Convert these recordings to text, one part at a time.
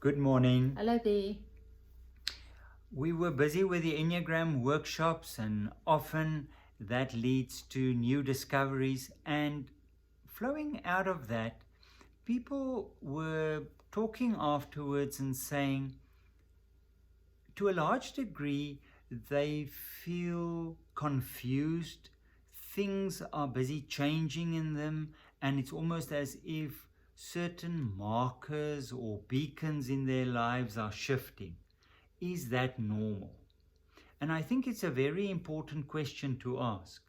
Good morning. Hello there. We were busy with the Enneagram workshops, and often that leads to new discoveries. And flowing out of that, people were talking afterwards and saying, to a large degree, they feel confused. Things are busy changing in them, and it's almost as if certain markers or beacons in their lives are shifting. Is that normal? And I think it's a very important question to ask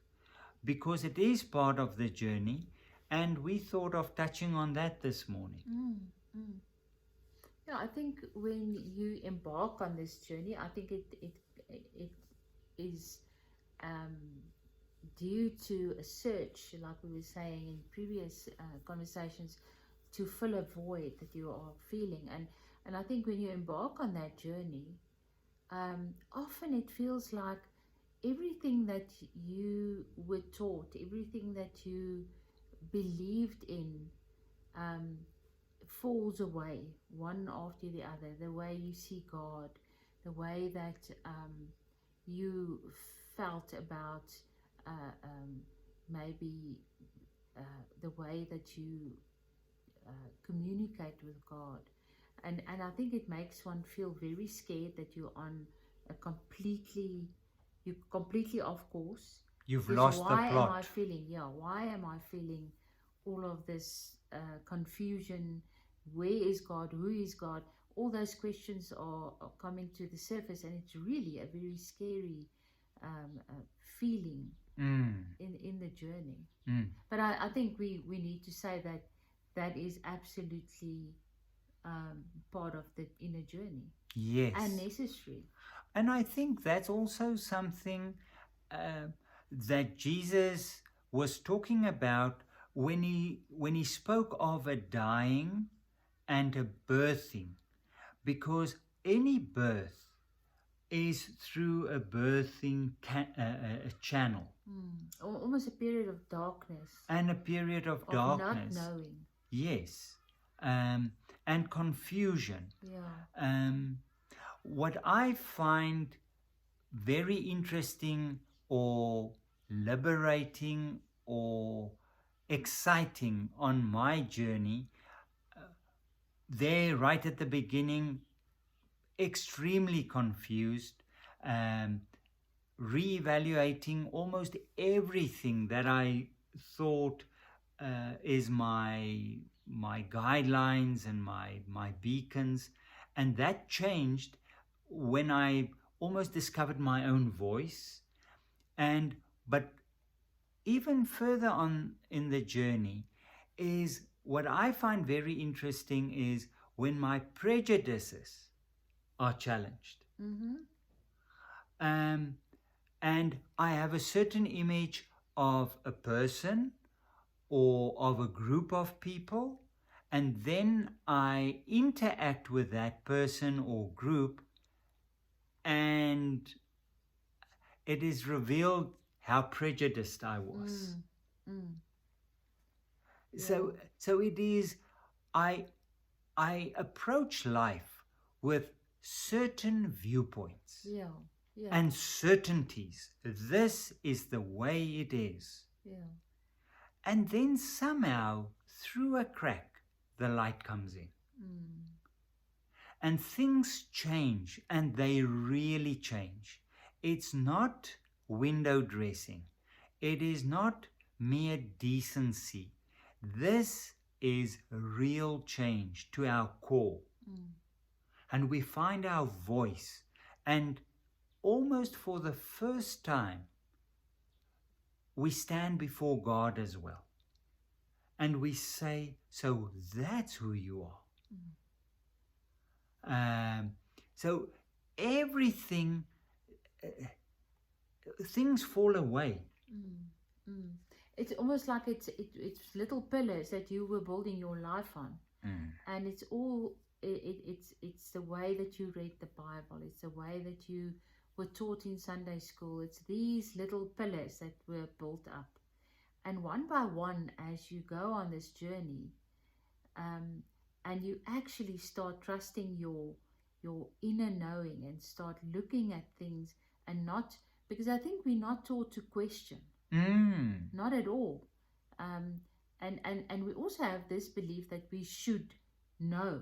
because it is part of the journey, and we thought of touching on that this morning. Yeah, I think when you embark on this journey, I think it is um, due to a search, like we were saying in previous conversations, to fill a void that you are feeling. And I think when you embark on that journey, often it feels like everything that you were taught, everything that you believed in, um, falls away one after the other. The way you see God, the way that you felt about maybe the way that you communicate with God. And I think it makes one feel very scared that you're on a completely off course. You've Because lost the why am I plot. feeling, why am I feeling all of this confusion? Where is God? Who is God? All those questions are coming to the surface, and it's really a very scary feeling Mm, in the journey. mm. But I think we need to say that that is absolutely part of the inner journey Yes. and necessary. And I think that's also something uh, that Jesus was talking about when he spoke of a dying and a birthing, because any birth is through a birthing a channel Almost a period of darkness, and a period of of darkness. not knowing. Yes, and confusion. Yeah. What I find very interesting or liberating or exciting on my journey, there right at the beginning, extremely confused, um, reevaluating almost everything that I thought is my guidelines and my beacons, and that changed when I almost discovered my own voice. And but even further on in the journey is what I find very interesting is when my prejudices are challenged. Mm-hmm. Um, and I have a certain image of a person or of a group of people, and then I interact with that person or group, and it is revealed how prejudiced I was. Mm. So, Yeah. so it is. I approach life with certain viewpoints Yeah. Yeah. and certainties. This is the way it is. Yeah. And then somehow, through a crack, the light comes in. Mm. And things change, and they really change. It's not window dressing, it is not mere decency. This is real change to our core. Mm. And we find our voice, and almost for the first time, we stand before God as well. And we say, so that's who you are. So everything, things fall away. Mm. Mm. It's almost like it's little pillars that you were building your life on, and it's all it's the way that you read the Bible. It's the way that you were taught in Sunday school. It's these little pillars that were built up, and one by one, as you go on this journey, um, and you actually start trusting your inner knowing and start looking at things and not, because I think we're not taught to question, Mm. not at all. um, and we also have this belief that we should know,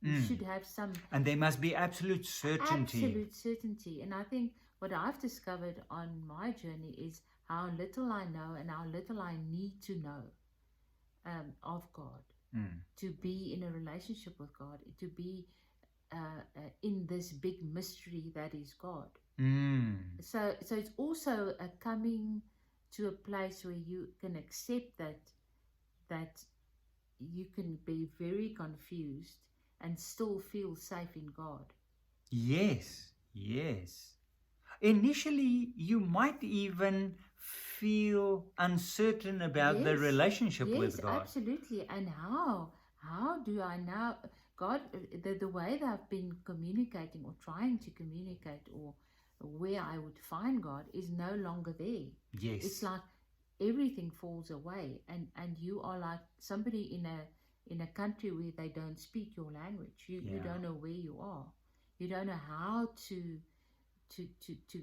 we Mm. should have some And there must be absolute certainty. absolute certainty. And I think what I've discovered on my journey is how little I know and how little I need to know of God, Mm. to be in a relationship with God, to be in this big mystery that is God. Mm. So it's also a coming to a place where you can accept that you can be very confused and still feel safe in God. Yes, yes. Initially, you might even feel uncertain about the Yes, relationship yes, with God. absolutely. And how do I now, God, the way that I've been communicating or trying to communicate, or where I would find God, is no longer there. Yes. It's like everything falls away, and you are like somebody in a country where they don't speak your language. You Yeah. don't know where you are. You don't know how to to to to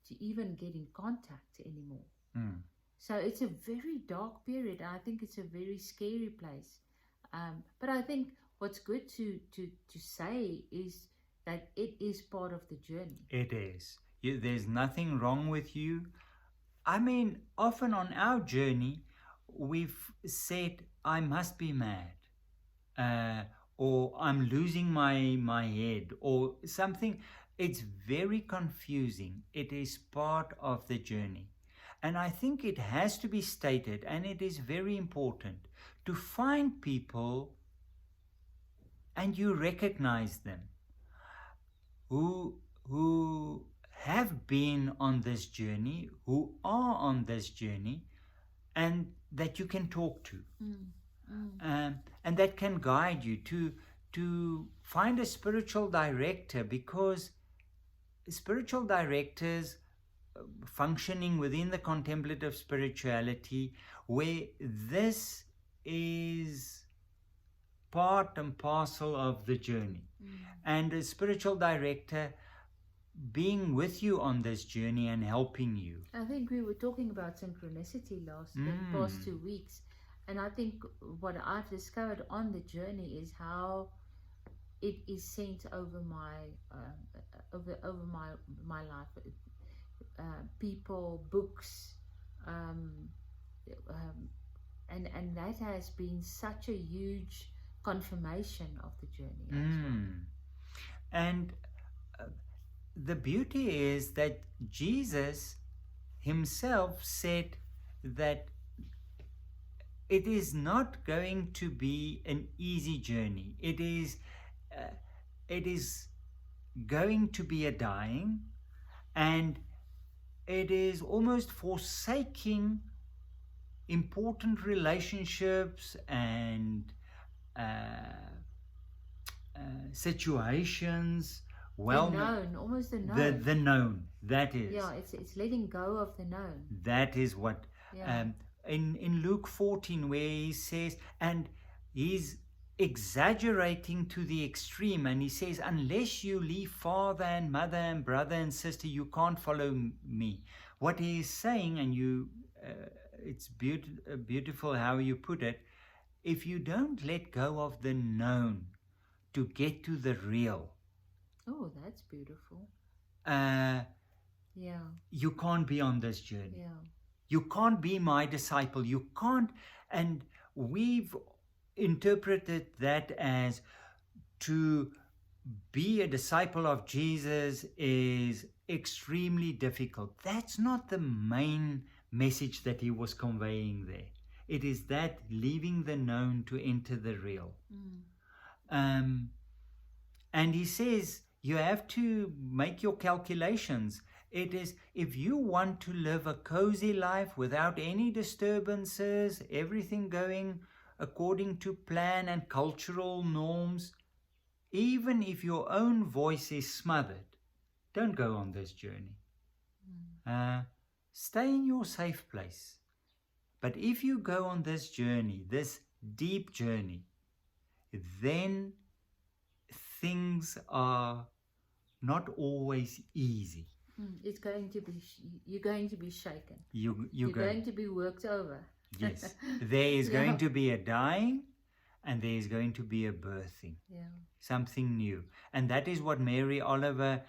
to even get in contact anymore. Mm. So it's a very dark period. I think it's a very scary place. But I think what's good to say is that it is part of the journey. It is. There's nothing wrong with you. I mean, often on our journey, we've said, I must be mad, uh, or I'm losing my head, or something. It's very confusing. It is part of the journey. And I think it has to be stated, and it is very important to find people and you recognize them who have been on this journey, who are on this journey, and that you can talk to, Mm, mm. and that can guide you to find a spiritual director, because spiritual directors functioning within the contemplative spirituality, where this is part and parcel of the journey, and a spiritual director being with you on this journey and helping you. I think we were talking about synchronicity the past 2 weeks, and I think what I've discovered on the journey is how it is sent over my over my life. People, books, um, and that has been such a huge confirmation of the journey as well. And the beauty is that Jesus himself said that it is not going to be an easy journey. It is going to be a dying, and it is almost forsaking important relationships and situations. Well, the known, almost the known. The known, that is. Yeah, it's letting go of the known. That is what, Yeah. in Luke 14, where he says, and he's exaggerating to the extreme, and he says, unless you leave father and mother and brother and sister, you can't follow me. What he is saying, and it's beautiful how you put it, if you don't let go of the known to get to the real, Oh, that's beautiful. yeah, you can't be on this journey. Yeah. You can't be my disciple. You can't. And we've interpreted that as to be a disciple of Jesus is extremely difficult. That's not the main message that he was conveying there. It is that leaving the known to enter the real. And he says you have to make your calculations. It is, if you want to live a cozy life without any disturbances, everything going according to plan and cultural norms, even if your own voice is smothered, don't go on this journey. Stay in your safe place. But if you go on this journey, this deep journey, then things are not always easy. It's going to be, you're going to be shaken. You're going to be worked over. Yes. There is going to be a dying and there is going to be a birthing. Yeah. Something new. And that is what Mary Oliver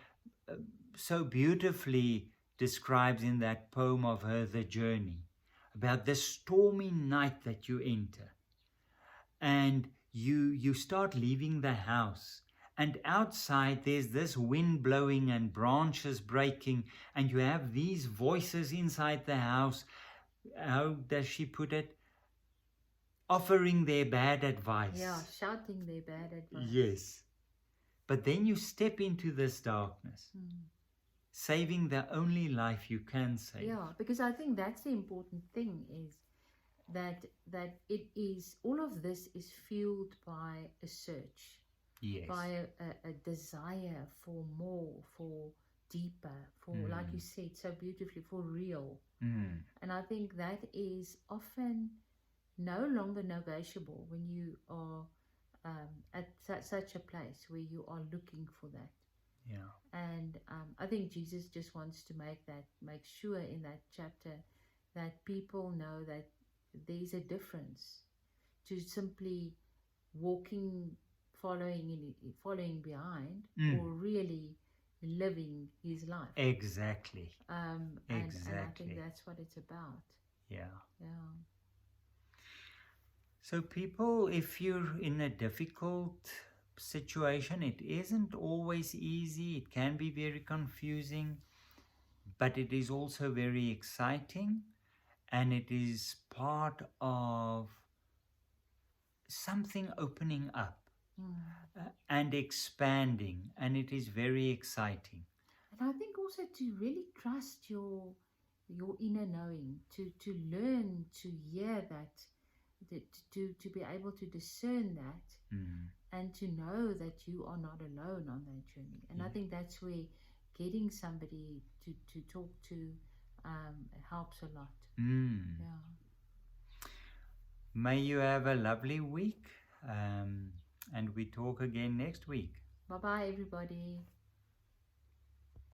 so beautifully describes in that poem of her, The Journey, about the stormy night that you enter. And you start leaving the house. And outside there's this wind blowing and branches breaking, and you have these voices inside the house. How does she put it? Offering their bad advice. Yeah, shouting their bad advice. Yes. But then you step into this darkness, saving the only life you can save. Yeah, because I think that's the important thing, is that it is, all of this is fueled by a search. Yes. By a desire for more, for deeper, for, like you said so beautifully, for real. And I think that is often no longer negotiable when you are at such a place where you are looking for that. Yeah. And I think Jesus just wants to make sure in that chapter that people know that there's a difference to simply walking, following behind, or really living his life. Exactly. And I think that's what it's about. Yeah. Yeah. So people, if you're in a difficult situation, it isn't always easy. It can be very confusing, but it is also very exciting, and it is part of something opening up and expanding, and it is very exciting. And I think also to really trust your inner knowing, to learn to hear that, to be able to discern that, and to know that you are not alone on that journey. And I think that's where getting somebody to talk to helps a lot. Yeah. May you have a lovely week, and we talk again next week. Bye-bye, everybody.